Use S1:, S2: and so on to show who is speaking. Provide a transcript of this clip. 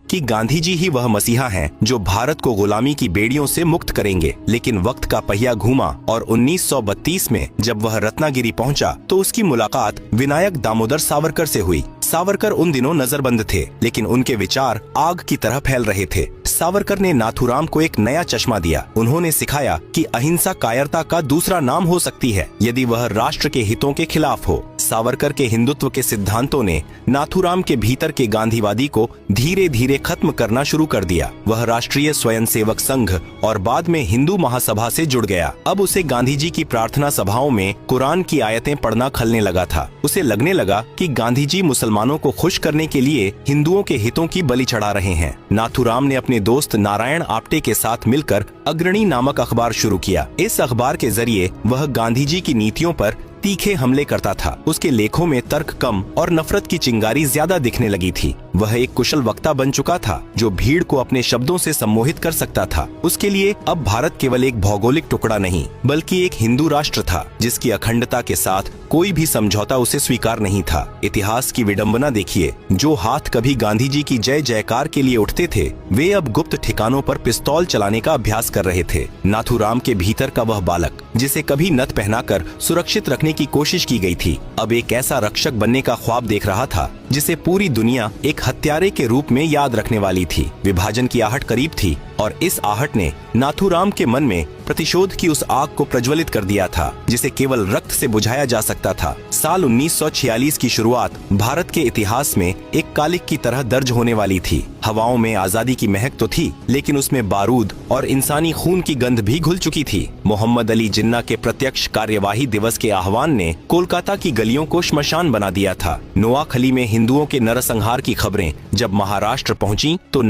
S1: कि गांधी जी ही वह मसीहा हैं जो भारत को गुलामी की बेड़ियों से मुक्त करेंगे। लेकिन वक्त का पहिया घूमा और 1932 में जब वह रत्नागिरी पहुंचा तो उसकी मुलाकात विनायक दामोदर सावरकर से हुई। सावरकर उन दिनों नजरबंद थे, लेकिन उनके विचार आग की तरह फैल रहे थे। सावरकर ने नाथूराम को एक नया चश्मा दिया। उन्होंने सिखाया कि अहिंसा कायरता का दूसरा नाम हो सकती है यदि वह राष्ट्र के हितों के खिलाफ हो। सावरकर के हिंदुत्व के सिद्धांतों ने नाथूराम के भीतर के गांधीवादी को धीरे धीरे खत्म करना शुरू कर दिया। वह राष्ट्रीय स्वयंसेवक संघ और बाद में हिंदू महासभा से जुड़ गया। अब उसे गांधी जी की प्रार्थना सभाओं में कुरान की आयतें पढ़ना खलने लगा था। उसे लगने लगा कि गांधी जी मुसलमानों को खुश करने के लिए हिंदुओं के हितों की बलि चढ़ा रहे हैं। नाथूराम ने अपने दोस्त नारायण आप्टे के साथ मिलकर अग्रणी नामक अखबार शुरू किया। इस अखबार के जरिए वह गांधी जी की नीतियों पर तीखे हमले करता था। उसके लेखों में तर्क कम और नफरत की चिंगारी ज्यादा दिखने लगी थी। वह एक कुशल वक्ता बन चुका था जो भीड़ को अपने शब्दों से सम्मोहित कर सकता था। उसके लिए अब भारत केवल एक भौगोलिक टुकड़ा नहीं बल्कि एक हिंदू राष्ट्र था जिसकी अखंडता के साथ कोई भी समझौता उसे स्वीकार नहीं था। इतिहास की विडंबना देखिए, जो हाथ कभी गांधी जी की जय जयकार के लिए उठते थे वे अब गुप्त ठिकानों पर पिस्तौल चलाने का अभ्यास कर रहे थे। नाथूराम के भीतर का वह बालक जिसे कभी नथ पहनाकर सुरक्षित रखने की कोशिश की गई थी, अब एक ऐसा रक्षक बनने का ख्वाब देख रहा था जिसे पूरी दुनिया एक हत्यारे के रूप में याद रखने वाली थी। विभाजन की आहट करीब थी और इस आहट ने नाथूराम के मन में प्रतिशोध की उस आग को प्रज्वलित कर दिया था जिसे केवल रक्त से बुझाया जा सकता था। साल 1946 की शुरुआत भारत के इतिहास में एक कालिक की तरह दर्ज होने वाली थी। हवाओं में आजादी की महक तो थी, लेकिन उसमें बारूद और इंसानी खून की गंध भी घुल चुकी थी। मोहम्मद अली जिन्ना के प्रत्यक्ष कार्यवाही दिवस के आह्वान ने कोलकाता की गलियों को श्मशान बना दिया था। नोआखली में हिंदुओं के नरसंहार की खबरें जब महाराष्ट्र पहुंची तो